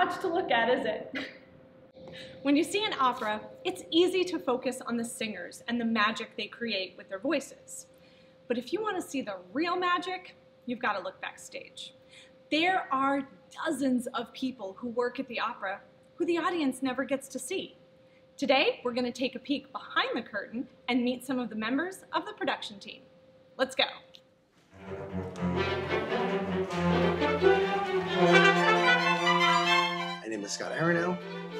much to look at, is it? When you see an opera, it's easy to focus on the singers and the magic they create with their voices. But if you want to see the real magic, you've got to look backstage. There are dozens of people who work at the opera who the audience never gets to see. Today, we're going to take a peek behind the curtain and meet some of the members of the production team. Let's go. My name is Scott Arenau.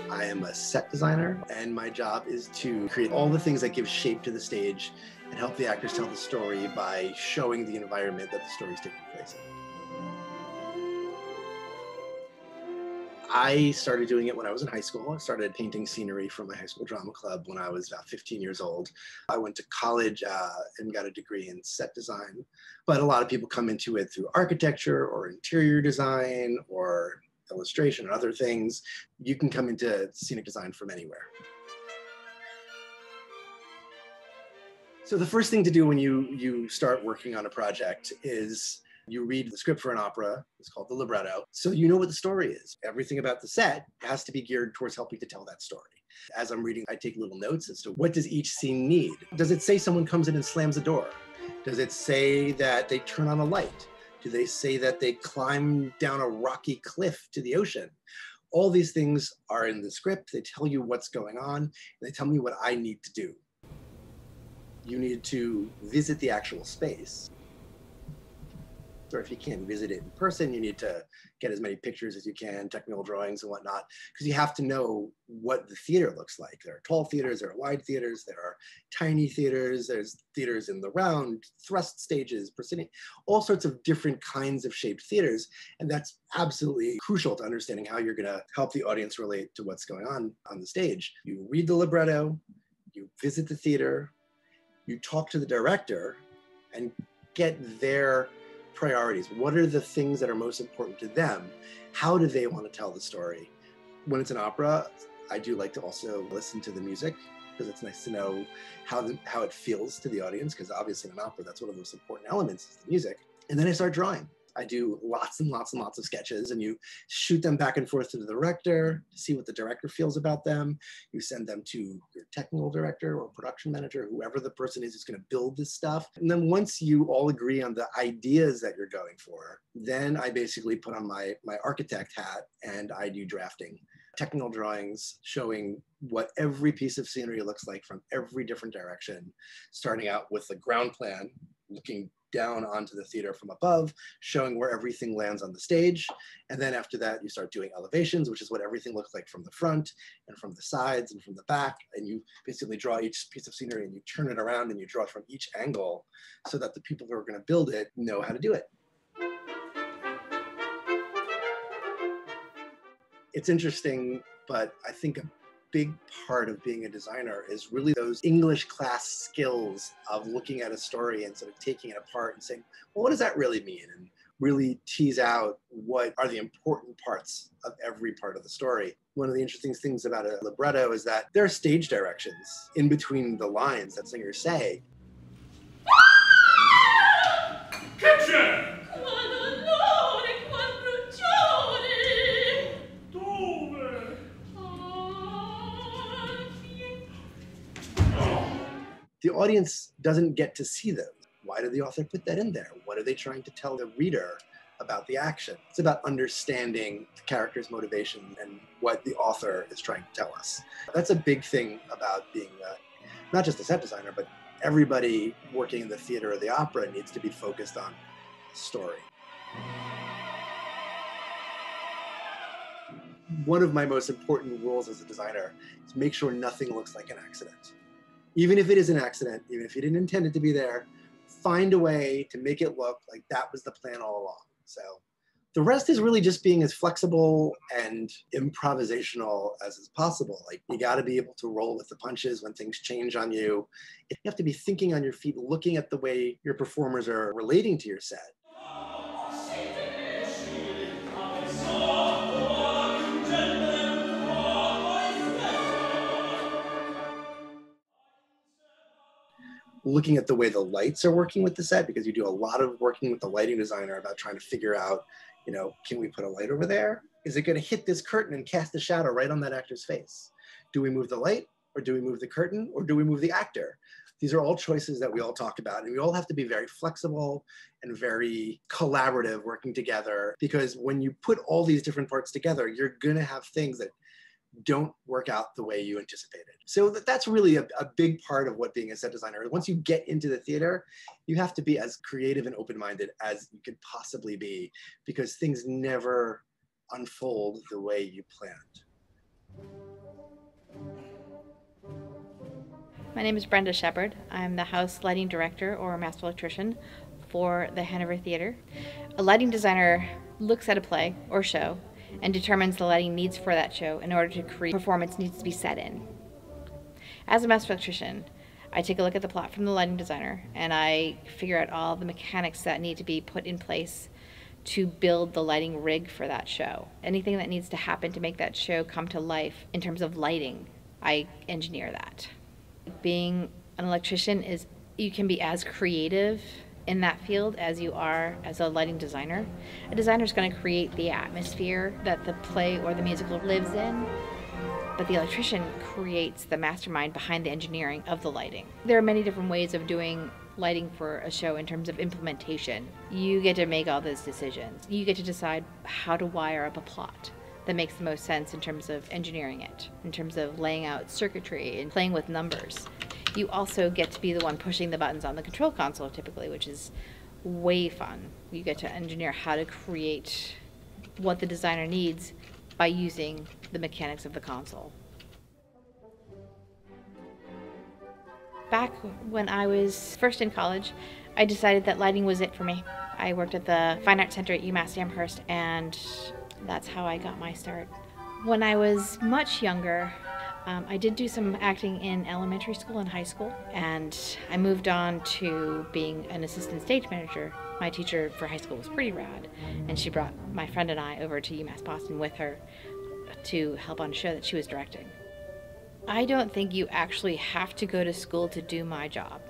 I am a set designer, and my job is to create all the things that give shape to the stage and help the actors tell the story by showing the environment that the story is taking place in. I started doing it when I was in high school. I started painting scenery for my high school drama club when I was about 15 years old. I went to college and got a degree in set design, but a lot of people come into it through architecture or interior design or illustration and other things. You can come into scenic design from anywhere. So the first thing to do when you start working on a project is you read the script for an opera. It's called the libretto. So you know what the story is. Everything about the set has to be geared towards helping to tell that story. As I'm reading, I take little notes as to what does each scene need. Does it say someone comes in and slams a door? Does it say that they turn on a light? Do they say that they climb down a rocky cliff to the ocean? All these things are in the script. They tell you what's going on. And they tell me what I need to do. You need to visit the actual space. Or if you can't visit it in person, you need to get as many pictures as you can, technical drawings and whatnot, because you have to know what the theater looks like. There are tall theaters, there are wide theaters, there are tiny theaters, there's theaters in the round, thrust stages, proscenium, all sorts of different kinds of shaped theaters. And that's absolutely crucial to understanding how you're gonna help the audience relate to what's going on the stage. You read the libretto, you visit the theater, you talk to the director and get their priorities. What are the things that are most important to them? How do they want to tell the story? When it's an opera, I do like to also listen to the music because it's nice to know how it feels to the audience, because obviously in an opera, that's one of the most important elements is the music. And then I start drawing. I do lots and lots and lots of sketches, and you shoot them back and forth to the director to see what the director feels about them. You send them to your technical director or production manager, whoever the person is who's going to build this stuff. And then once you all agree on the ideas that you're going for, then I basically put on my architect hat and I do drafting. Technical drawings showing what every piece of scenery looks like from every different direction, starting out with the ground plan, looking down onto the theater from above, showing where everything lands on the stage. And then after that, you start doing elevations, which is what everything looks like from the front and from the sides and from the back. And you basically draw each piece of scenery and you turn it around and you draw it from each angle so that the people who are going to build it know how to do it. It's interesting, but I think a big part of being a designer is really those English class skills of looking at a story and sort of taking it apart and saying, well, what does that really mean? And really tease out what are the important parts of every part of the story. One of the interesting things about a libretto is that there are stage directions in between the lines that singers say. Kitchen! The audience doesn't get to see those. Why did the author put that in there? What are they trying to tell the reader about the action? It's about understanding the character's motivation and what the author is trying to tell us. That's a big thing about being not just a set designer, but everybody working in the theater or the opera needs to be focused on the story. One of my most important rules as a designer is make sure nothing looks like an accident. Even if it is an accident, even if you didn't intend it to be there, find a way to make it look like that was the plan all along. So the rest is really just being as flexible and improvisational as is possible. Like, you got to be able to roll with the punches when things change on you. You have to be thinking on your feet, looking at the way your performers are relating to your set. Looking at the way the lights are working with the set, because you do a lot of working with the lighting designer about trying to figure out, you know, can we put a light over there? Is it going to hit this curtain and cast a shadow right on that actor's face? Do we move the light, or do we move the curtain, or do we move the actor? These are all choices that we all talk about, and we all have to be very flexible and very collaborative, working together, because when you put all these different parts together, you're going to have things that don't work out the way you anticipated. So that's really a big part of what being a set designer. Once you get into the theater, you have to be as creative and open-minded as you could possibly be, because things never unfold the way you planned. My name is Brenda Shepherd. I'm the house lighting director or master electrician for the Hanover Theater. A lighting designer looks at a play or show and determines the lighting needs for that show in order to create performance needs to be set in. As a master electrician, I take a look at the plot from the lighting designer and I figure out all the mechanics that need to be put in place to build the lighting rig for that show. Anything that needs to happen to make that show come to life in terms of lighting, I engineer that. Being an electrician is, you can be as creative in that field as you are as a lighting designer. A designer is going to create the atmosphere that the play or the musical lives in, but the electrician creates the mastermind behind the engineering of the lighting. There are many different ways of doing lighting for a show in terms of implementation. You get to make all those decisions. You get to decide how to wire up a plot that makes the most sense in terms of engineering it, in terms of laying out circuitry and playing with numbers. You also get to be the one pushing the buttons on the control console typically, which is way fun. You get to engineer how to create what the designer needs by using the mechanics of the console. Back when I was first in college, I decided that lighting was it for me. I worked at the Fine Arts Center at UMass Amherst, and that's how I got my start. When I was much younger, I did do some acting in elementary school and high school, and I moved on to being an assistant stage manager. My teacher for high school was pretty rad, and she brought my friend and I over to UMass Boston with her to help on a show that she was directing. I don't think you actually have to go to school to do my job.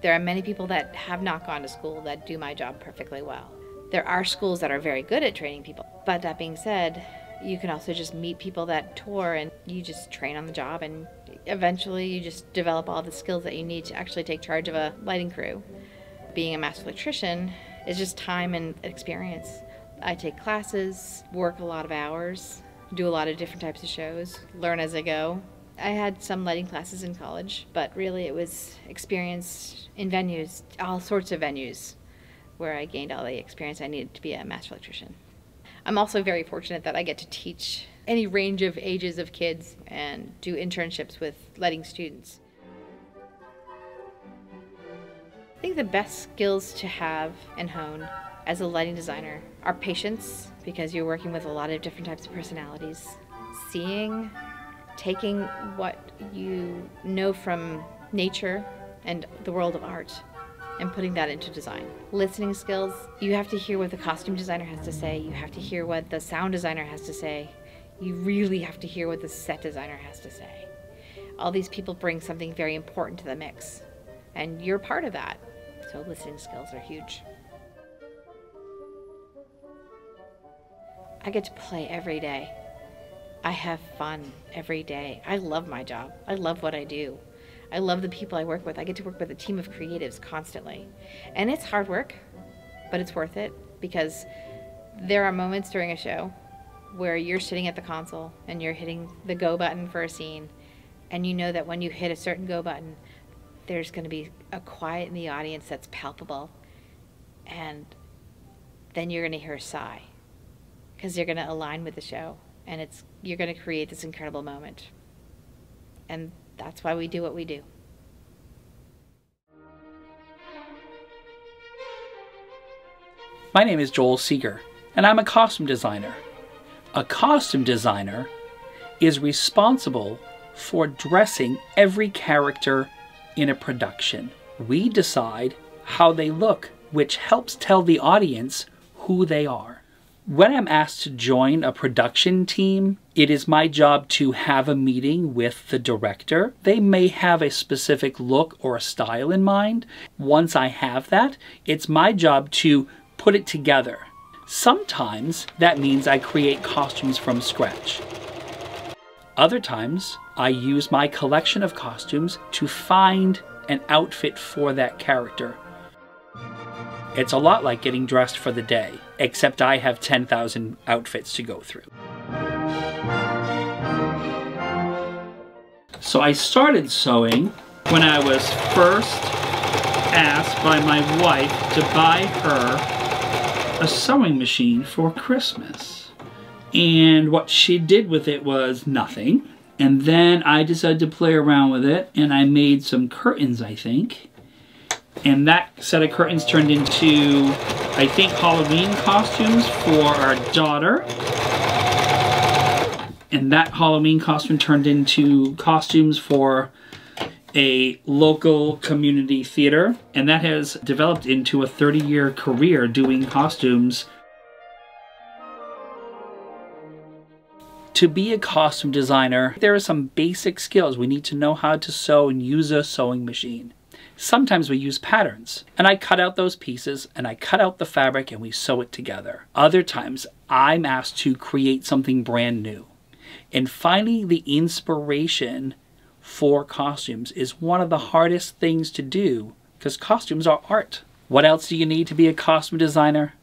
There are many people that have not gone to school that do my job perfectly well. There are schools that are very good at training people, but that being said, you can also just meet people that tour and you just train on the job, and eventually you just develop all the skills that you need to actually take charge of a lighting crew. Being a master electrician is just time and experience. I take classes, work a lot of hours, do a lot of different types of shows, learn as I go. I had some lighting classes in college, but really it was experience in venues, all sorts of venues, where I gained all the experience I needed to be a master electrician. I'm also very fortunate that I get to teach any range of ages of kids and do internships with lighting students. I think the best skills to have and hone as a lighting designer are patience, because you're working with a lot of different types of personalities, seeing, taking what you know from nature and the world of art and putting that into design. Listening skills, you have to hear what the costume designer has to say, you have to hear what the sound designer has to say, you really have to hear what the set designer has to say. All these people bring something very important to the mix, and you're part of that, so listening skills are huge. I get to play every day. I have fun every day. I love my job. I love what I do. I love the people I work with. I get to work with a team of creatives constantly. And it's hard work, but it's worth it, because there are moments during a show where you're sitting at the console and you're hitting the go button for a scene, and you know that when you hit a certain go button, there's going to be a quiet in the audience that's palpable, and then you're going to hear a sigh, because you're going to align with the show, and you're going to create this incredible moment. And that's why we do what we do. My name is Joel Seeger, and I'm a costume designer. A costume designer is responsible for dressing every character in a production. We decide how they look, which helps tell the audience who they are. When I'm asked to join a production team, it is my job to have a meeting with the director. They may have a specific look or a style in mind. Once I have that, it's my job to put it together. Sometimes that means I create costumes from scratch. Other times, I use my collection of costumes to find an outfit for that character. It's a lot like getting dressed for the day, except I have 10,000 outfits to go through. So I started sewing when I was first asked by my wife to buy her a sewing machine for Christmas. And what she did with it was nothing. And then I decided to play around with it, and I made some curtains, I think. And that set of curtains turned into, I think, Halloween costumes for our daughter. And that Halloween costume turned into costumes for a local community theater. And that has developed into a 30-year career doing costumes. To be a costume designer, there are some basic skills. We need to know how to sew and use a sewing machine. Sometimes we use patterns, and I cut out those pieces, and I cut out the fabric, and we sew it together. Other times, I'm asked to create something brand new. And finding the inspiration for costumes is one of the hardest things to do, because costumes are art. What else do you need to be a costume designer?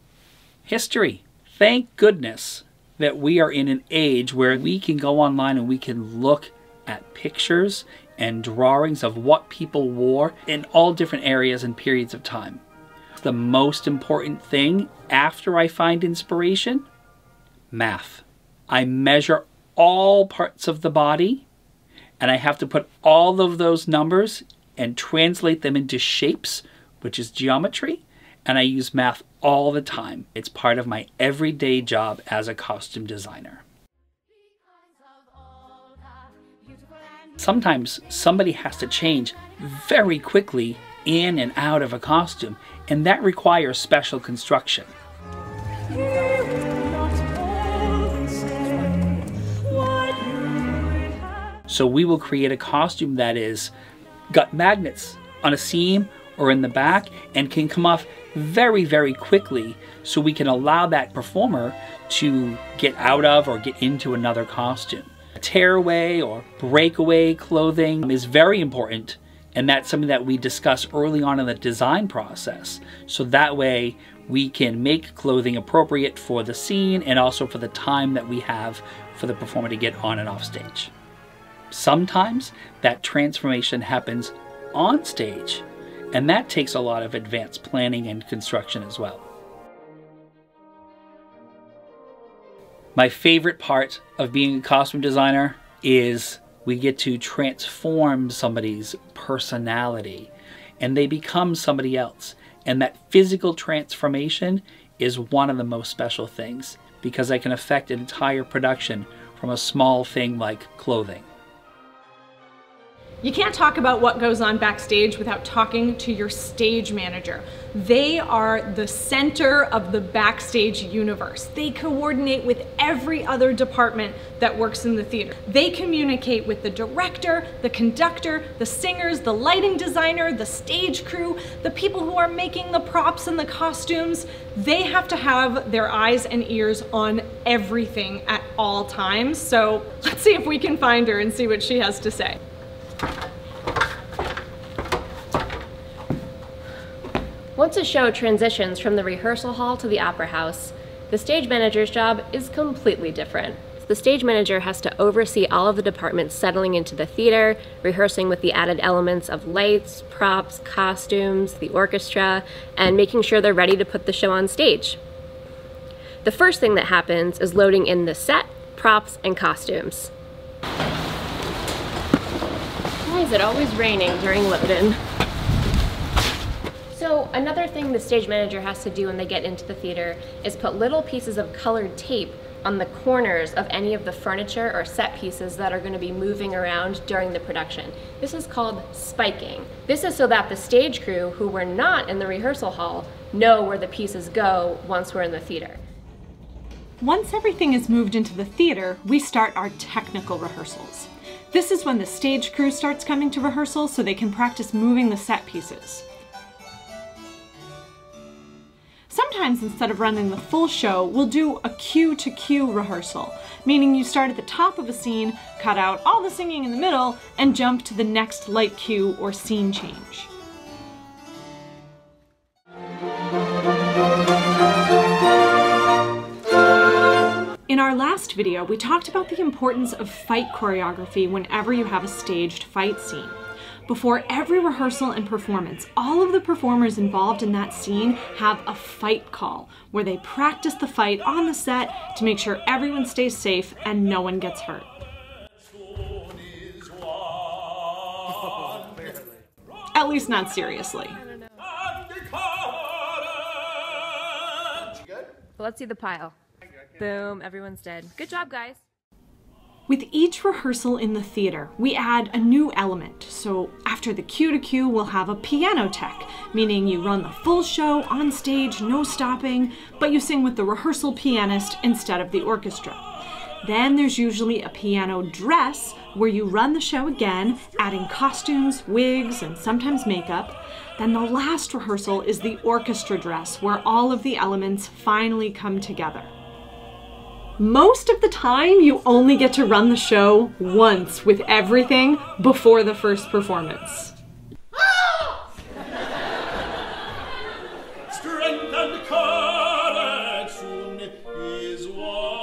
History. Thank goodness that we are in an age where we can go online and we can look at pictures and drawings of what people wore in all different areas and periods of time. The most important thing after I find inspiration? Math. I measure all parts of the body, and I have to put all of those numbers and translate them into shapes, which is geometry, and I use math all the time. It's part of my everyday job as a costume designer. Sometimes somebody has to change very quickly in and out of a costume, and that requires special construction. So we will create a costume that is got magnets on a seam or in the back and can come off very, very quickly, so we can allow that performer to get out of or get into another costume. Tearaway or breakaway clothing is very important, and that's something that we discuss early on in the design process. So that way we can make clothing appropriate for the scene and also for the time that we have for the performer to get on and off stage. Sometimes that transformation happens on stage, and that takes a lot of advanced planning and construction as well. My favorite part of being a costume designer is we get to transform somebody's personality and they become somebody else. And that physical transformation is one of the most special things, because I can affect an entire production from a small thing like clothing. You can't talk about what goes on backstage without talking to your stage manager. They are the center of the backstage universe. They coordinate with every other department that works in the theater. They communicate with the director, the conductor, the singers, the lighting designer, the stage crew, the people who are making the props and the costumes. They have to have their eyes and ears on everything at all times. So let's see if we can find her and see what she has to say. Once a show transitions from the rehearsal hall to the opera house, the stage manager's job is completely different. The stage manager has to oversee all of the departments settling into the theater, rehearsing with the added elements of lights, props, costumes, the orchestra, and making sure they're ready to put the show on stage. The first thing that happens is loading in the set, props, and costumes. Why is it always raining during load-in? So another thing the stage manager has to do when they get into the theater is put little pieces of colored tape on the corners of any of the furniture or set pieces that are going to be moving around during the production. This is called spiking. This is so that the stage crew, who were not in the rehearsal hall, know where the pieces go once we're in the theater. Once everything is moved into the theater, we start our technical rehearsals. This is when the stage crew starts coming to rehearsal so they can practice moving the set pieces. sometimes instead of running the full show, we'll do a cue to cue rehearsal, meaning you start at the top of a scene, cut out all the singing in the middle, and jump to the next light cue or scene change. In our last video, we talked about the importance of fight choreography whenever you have a staged fight scene. Before every rehearsal and performance, all of the performers involved in that scene have a fight call, where they practice the fight on the set to make sure everyone stays safe and no one gets hurt. At least not seriously. Let's see the pile. Boom, everyone's dead. Good job, guys. With each rehearsal in the theater, we add a new element. So after the cue to cue, we'll have a piano tech, meaning you run the full show on stage, no stopping, but you sing with the rehearsal pianist instead of the orchestra. Then there's usually a piano dress, where you run the show again, adding costumes, wigs, and sometimes makeup. Then the last rehearsal is the orchestra dress, where all of the elements finally come together. Most of the time, you only get to run the show once with everything before the first performance. Strength and courage soon is won.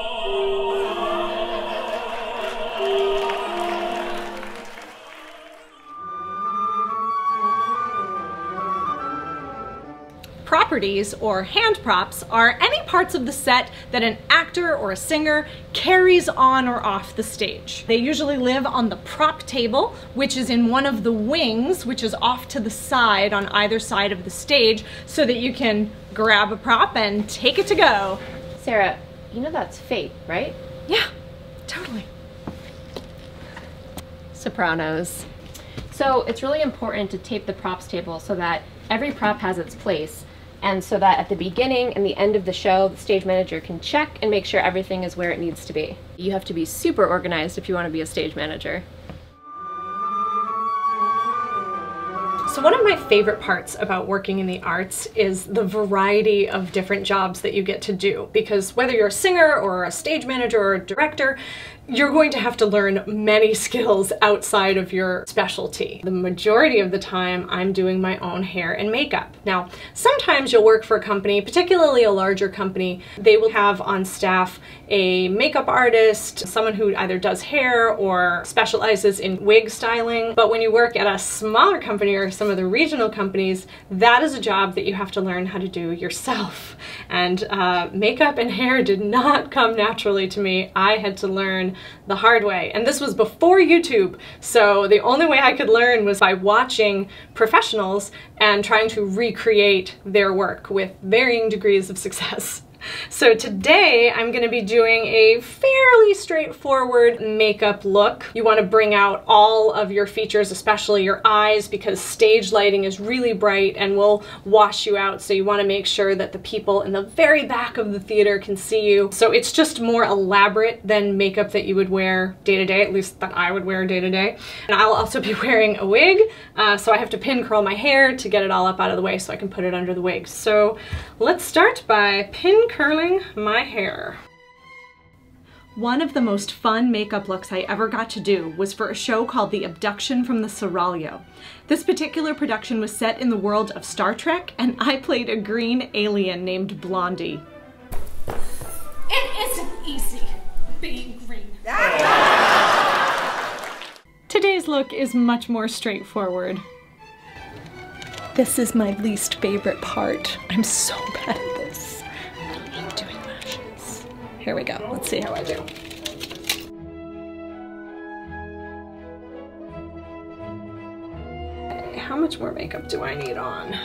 Properties, or hand props, are any parts of the set that an actor or a singer carries on or off the stage. They usually live on the prop table, which is in one of the wings, which is off to the side on either side of the stage, so that you can grab a prop and take it to go. Sarah, you know that's fake, right? Yeah, totally. Sopranos. So it's really important to tape the props table so that every prop has its place, and so that at the beginning and the end of the show, the stage manager can check and make sure everything is where it needs to be. You have to be super organized if you want to be a stage manager. So one of my favorite parts about working in the arts is the variety of different jobs that you get to do, because whether you're a singer or a stage manager or a director, you're going to have to learn many skills outside of your specialty. The majority of the time, I'm doing my own hair and makeup. Now, sometimes you'll work for a company, particularly a larger company, they will have on staff a makeup artist, someone who either does hair or specializes in wig styling. But when you work at a smaller company or some of the regional companies, that is a job that you have to learn how to do yourself. And makeup and hair did not come naturally to me. I had to learn the hard way. And this was before YouTube, so the only way I could learn was by watching professionals and trying to recreate their work with varying degrees of success. So today I'm going to be doing a fairly straightforward makeup look. You want to bring out all of your features, especially your eyes, because stage lighting is really bright and will wash you out. So you want to make sure that the people in the very back of the theater can see you. So it's just more elaborate than makeup that you would wear day to day, at least that I would wear day to day. And I'll also be wearing a wig, so I have to pin curl my hair to get it all up out of the way so I can put it under the wig. So let's start by pin curling my hair. One of the most fun makeup looks I ever got to do was for a show called The Abduction from the Seraglio. This particular production was set in the world of Star Trek, and I played a green alien named Blondie. It isn't easy being green. Today's look is much more straightforward. This is my least favorite part. I'm so bad at this. I hate doing lashes. Here we go. Let's see how I do. Okay, how much more makeup do I need on?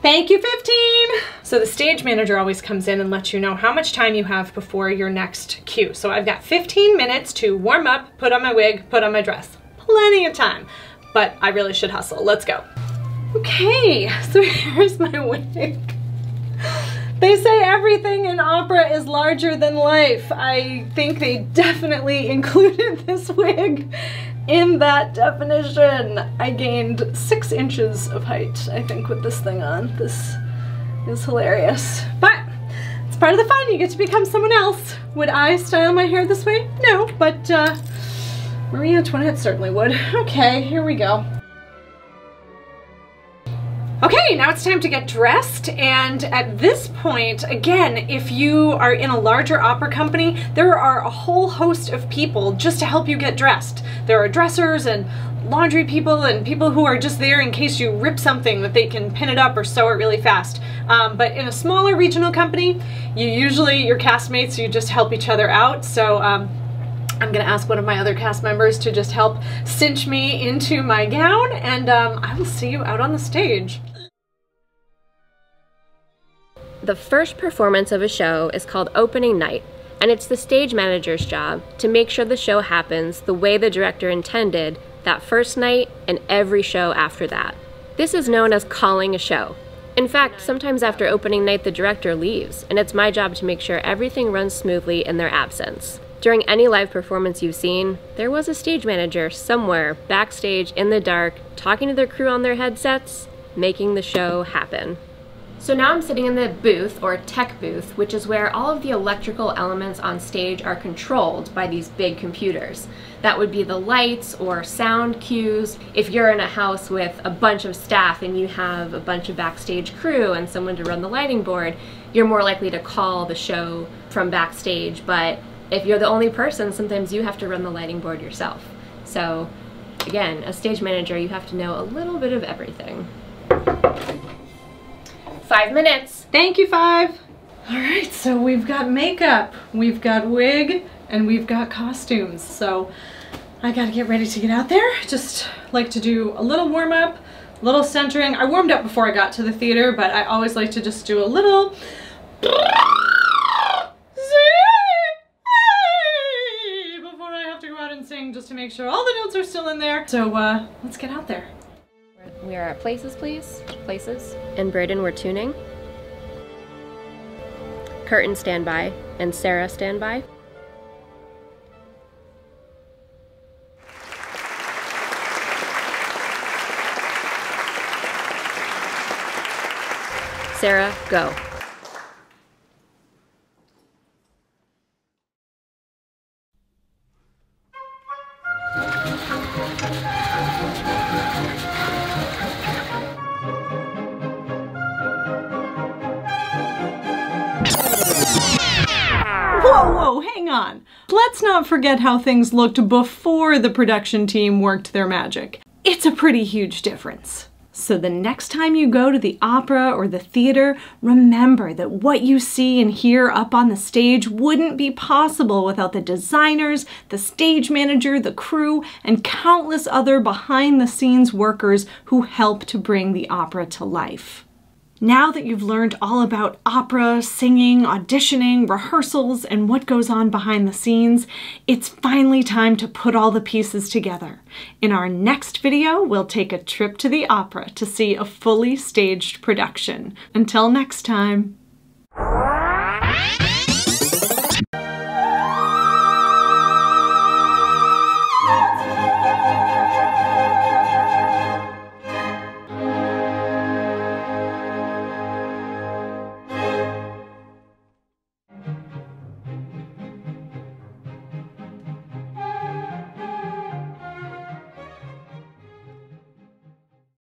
Thank you, 15! So the stage manager always comes in and lets you know how much time you have before your next cue. So I've got 15 minutes to warm up, put on my wig, put on my dress. Plenty of time, but I really should hustle. Let's go. Okay, so here's my wig. They say everything in opera is larger than life. I think they definitely included this wig in that definition. I gained 6 inches of height, I think, with this thing on. This is hilarious. But it's part of the fun. You get to become someone else. Would I style my hair this way? No, but Marie Antoinette certainly would. Okay, here we go. Okay, now it's time to get dressed, and at this point, again, if you are in a larger opera company, there are a whole host of people just to help you get dressed. There are dressers and laundry people and people who are just there in case you rip something that they can pin it up or sew it really fast. But in a smaller regional company, your castmates, you just help each other out. So I'm gonna ask one of my other cast members to just help cinch me into my gown, and I will see you out on the stage. The first performance of a show is called opening night, and it's the stage manager's job to make sure the show happens the way the director intended that first night and every show after that. This is known as calling a show. In fact, sometimes after opening night the director leaves, and it's my job to make sure everything runs smoothly in their absence. During any live performance you've seen, there was a stage manager somewhere backstage in the dark talking to their crew on their headsets, making the show happen. So now I'm sitting in the booth, or tech booth, which is where all of the electrical elements on stage are controlled by these big computers. That would be the lights or sound cues. If you're in a house with a bunch of staff and you have a bunch of backstage crew and someone to run the lighting board, you're more likely to call the show from backstage. But if you're the only person, sometimes you have to run the lighting board yourself. So again, as stage manager, you have to know a little bit of everything. 5 minutes. Thank you, 5. All right, so we've got makeup, we've got wig, and we've got costumes. So I gotta get ready to get out there. Just like to do a little warm up, a little centering. I warmed up before I got to the theater, but I always like to just do a little before I have to go out and sing, just to make sure all the notes are still in there. So let's get out there. We are at places, please. Places. And Braden, we're tuning. Curtain, stand by. And Sarah, stand by. Sarah, go. Whoa, hang on. Let's not forget how things looked before the production team worked their magic. It's a pretty huge difference. So the next time you go to the opera or the theater, remember that what you see and hear up on the stage wouldn't be possible without the designers, the stage manager, the crew, and countless other behind-the-scenes workers who help to bring the opera to life. Now that you've learned all about opera, singing, auditioning, rehearsals, and what goes on behind the scenes, it's finally time to put all the pieces together. In our next video, we'll take a trip to the opera to see a fully staged production. Until next time.